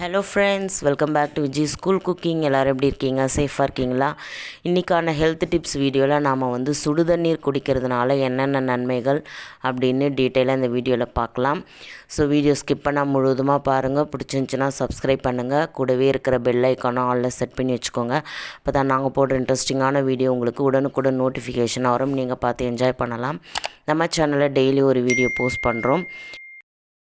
Hello friends, welcome back to Viji school cooking. எல்லோரும் எப்படி இருக்கீங்க? சேஃபாக இருக்கீங்களா? இன்றைக்கான ஹெல்த் டிப்ஸ் வீடியோவில் நாம் சுடுதண்ணீர் குடிக்கிறதுனால என்னென்ன நன்மைகள் அப்படின்னு டீட்டெயிலாக இந்த வீடியோவில் பார்க்கலாம். ஸோ வீடியோ ஸ்கிப் பண்ணால் முழுவதுமாக பாருங்கள். பிடிச்சிருந்துச்சின்னா சப்ஸ்கிரைப் பண்ணுங்கள். கூடவே இருக்கிற பெல் ஐக்கானும் ஆலில் செட் பண்ணி வச்சுக்கோங்க. அப்போ தான் நாங்கள் போடுற இன்ட்ரெஸ்டிங்கான வீடியோ உங்களுக்கு உடனுக்குடன் நோட்டிஃபிகேஷன் வரும். நீங்கள் பார்த்து என்ஜாய் பண்ணலாம். நம்ம சேனலில் டெய்லி ஒரு வீடியோ போஸ்ட் பண்ணுறோம்.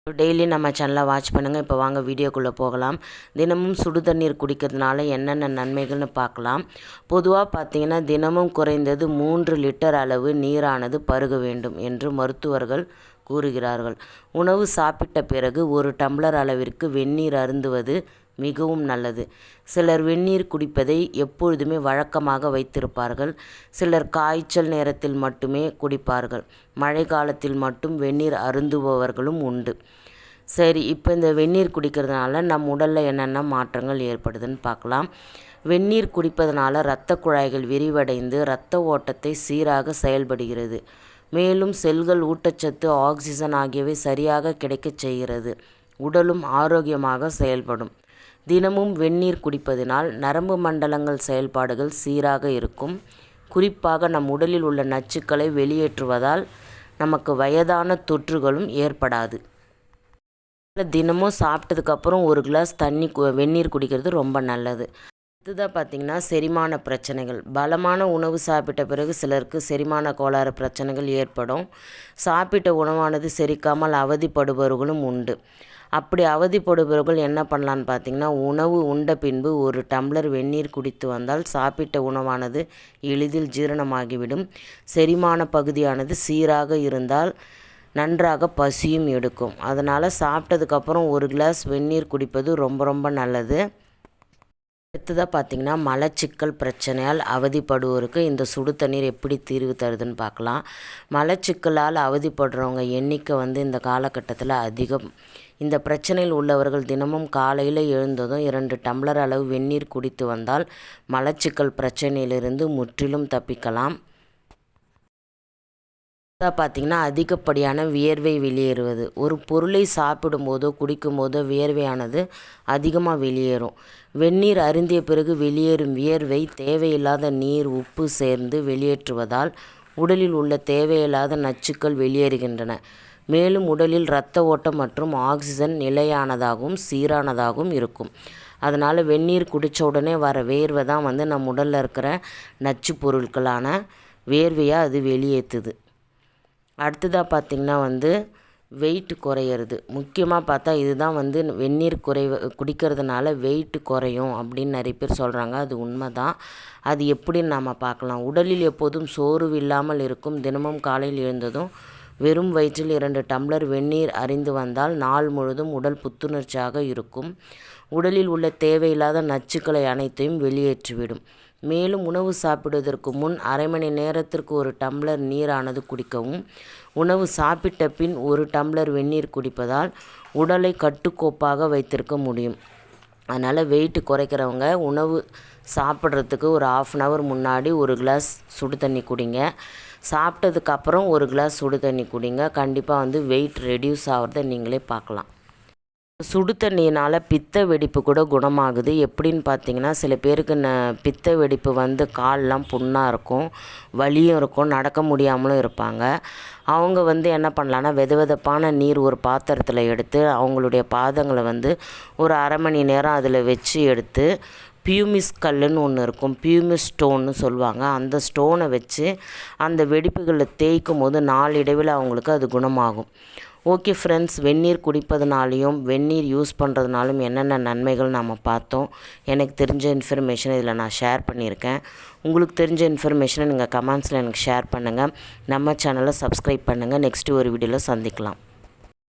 டெய்லி நம்ம சேனலை வாட்ச் பண்ணுங்கள். இப்போ வாங்க வீடியோக்குள்ளே போகலாம். தினமும் சுடு தண்ணீர் குடிக்கிறதுனால என்னென்ன நன்மைகள்னு பார்க்கலாம். பொதுவாக பார்த்திங்கன்னா தினமும் குறைந்தது 3 லிட்டர் அளவு நீரானது பருக வேண்டும் என்று மருத்துவர்கள் கூறுகிறார்கள். உணவு சாப்பிட்ட பிறகு 1 டம்ளர் அளவிற்கு வெந்நீர் அருந்துவது மிகவும் நல்லது. சிலர் வெந்நீர் குடிப்பதை எப்பொழுதுமே வழக்கமாக வைத்திருப்பார்கள். சிலர் காய்ச்சல் நேரத்தில் மட்டுமே குடிப்பார்கள். மழை காலத்தில் மட்டும் வெந்நீர் அருந்துபவர்களும் உண்டு. சரி, இப்போ இந்த வெந்நீர் குடிக்கிறதுனால நம் உடலில் என்னென்ன மாற்றங்கள் ஏற்படுதுன்னு பார்க்கலாம். வெந்நீர் குடிப்பதனால இரத்த குழாய்கள் விரிவடைந்து இரத்த ஓட்டத்தை சீராக செயல்படுகிறது. மேலும் செல்கள் ஊட்டச்சத்து, ஆக்சிஜன் ஆகியவை சரியாக கிடைக்கச் செய்கிறது. உடலும் ஆரோக்கியமாக செயல்படும். தினமும் வெந்நீர் குடிப்பதினால் நரம்பு மண்டலங்கள் செயல்பாடுகள் சீராக இருக்கும். குறிப்பாக நம் உடலில் உள்ள நச்சுக்களை வெளியேற்றுவதால் நமக்கு வயதான தொற்றுகளும் ஏற்படாது. தினமும் சாப்பிட்டதுக்கப்புறம் 1 கிளாஸ் வெந்நீர் குடிக்கிறது ரொம்ப நல்லது. அடுத்ததாக பார்த்திங்கன்னா செரிமான பிரச்சனைகள். பலமான உணவு சாப்பிட்ட பிறகு சிலருக்கு செரிமான கோளாறு பிரச்சனைகள் ஏற்படும். சாப்பிட்ட உணவானது செரிக்காமல் அவதிப்படுபவர்களும் உண்டு. அப்படி அவதிப்படுபவர்கள் என்ன பண்ணலான்னு பார்த்திங்கன்னா, உணவு உண்ட பின்பு 1 டம்ளர் வெந்நீர் குடித்து வந்தால் சாப்பிட்ட உணவானது எளிதில் ஜீரணமாகிவிடும். செரிமான பகுதியானது சீராக இருந்தால் நன்றாக பசியும் எடுக்கும். அதனால் சாப்பிட்டதுக்கப்புறம் 1 கிளாஸ் வெந்நீர் குடிப்பது ரொம்ப நல்லது. அடுத்ததாக பார்த்திங்கன்னா மலச்சிக்கல் பிரச்சனையால் அவதிப்படுவோருக்கு இந்த சுடு தண்ணீர் எப்படி தீர்வு தருதுன்னு பார்க்கலாம். மலச்சிக்கலால் அவதிப்படுறவங்க எண்ணிக்கை இந்த காலகட்டத்தில் அதிகம். இந்த பிரச்சனையில் உள்ளவர்கள் தினமும் காலையில் எழுந்ததும் 2 டம்ளர் அளவு வெந்நீர் குடித்து வந்தால் மலச்சிக்கல் பிரச்சனையிலிருந்து முற்றிலும் தப்பிக்கலாம். பார்த்திங்கன்னா அதிகப்படியான வியர்வை வெளியேறுவது. ஒரு பொருளை சாப்பிடும்போதோ குடிக்கும்போதோ வியர்வையானது அதிகமாக வெளியேறும். வெந்நீர் அருந்திய பிறகு வெளியேறும் வியர்வை தேவையில்லாத நீர், உப்பு சேர்ந்து வெளியேற்றுவதால் உடலில் உள்ள தேவையில்லாத நச்சுக்கள் வெளியேறுகின்றன. மேலும் உடலில் இரத்த ஓட்டம் மற்றும் ஆக்சிஜன் நிலையானதாகவும் சீரானதாகவும் இருக்கும். அதனால் வெந்நீர் குடித்த உடனே வர வேர்வை தான் நம்ம உடலில் இருக்கிற நச்சு பொருட்களான வேர்வையாக அது வெளியேற்றுது. அடுத்ததாக பார்த்திங்கன்னா வெயிட் குறையிறது. முக்கியமாக பார்த்தா இதுதான் வெந்நீர் குடிக்கிறதுனால வெயிட் குறையும் அப்படின்னு நிறைய பேர் சொல்கிறாங்க. அது உண்மை தான். அது எப்படின்னு நாம் பார்க்கலாம். உடலில் எப்போதும் சோர்வு இல்லாமல் இருக்கும். தினமும் காலையில் எழுந்ததும் வெறும் வயிற்றில் 2 டம்ளர் வெந்நீர் அருந்தி வந்தால் நாள் முழுதும் உடல் புத்துணர்ச்சியாக இருக்கும். உடலில் உள்ள தேவையில்லாத நச்சுக்களை அனைத்தையும் வெளியேற்றிவிடும். மேலும் உணவு சாப்பிடுவதற்கு முன் அரை மணி நேரத்திற்கு 1 டம்ளர் நீரானது குடிக்கவும். உணவு சாப்பிட்ட பின் 1 டம்ளர் வெந்நீர் குடிப்பதால் உடலை கட்டுக்கோப்பாக வைத்திருக்க முடியும். அதனால் வெயிட் குறைக்கிறவங்க உணவு சாப்பிட்றதுக்கு ஒரு 1/2 hour முன்னாடி 1 கிளாஸ் சுடு தண்ணி குடிங்க. சாப்பிட்டதுக்கப்புறம் 1 கிளாஸ் சுடு தண்ணி குடிங்க. கண்டிப்பாக வெயிட் ரெடியூஸ் ஆகிறத நீங்களே பார்க்கலாம். சுடு தண்ணியினால் பித்த வெடிப்பு கூட குணமாகுது. எப்படின்னு பார்த்தீங்கன்னா, சில பேருக்கு பித்த வெடிப்பு கால்லாம் புண்ணாக இருக்கும், வலியும் இருக்கும், நடக்க முடியாமலும் இருப்பாங்க. அவங்க என்ன பண்ணலான்னா, வெதுவெதுப்பான நீர் ஒரு பாத்திரத்தில் எடுத்து அவங்களுடைய பாதங்களை ஒரு அரை மணி நேரம் அதில் வச்சு எடுத்து பியூமிஸ் கல்லுன்னு ஒன்று இருக்கும், பியூமிஸ் ஸ்டோன்னு சொல்லுவாங்க. அந்த ஸ்டோனை வச்சு அந்த வெடிப்புகளில் தேய்க்கும் போது நாளடைவில் அவங்களுக்கு அது குணமாகும். ஓகே ஃப்ரெண்ட்ஸ், வெந்நீர் குடிப்பதுனாலையும் வெந்நீர் யூஸ் பண்ணுறதுனாலும் என்னென்ன நன்மைகள் நாம் பார்த்தோம். எனக்கு தெரிஞ்ச இன்ஃபர்மேஷனை இதில் நான் ஷேர் பண்ணியிருக்கேன். உங்களுக்கு தெரிஞ்ச இன்ஃபர்மேஷனை நீங்கள் கமெண்ட்ஸில் எனக்கு ஷேர் பண்ணுங்கள். நம்ம சேனலை சப்ஸ்கிரைப் பண்ணுங்கள். நெக்ஸ்ட்டு ஒரு வீடியோவில் சந்திக்கலாம்.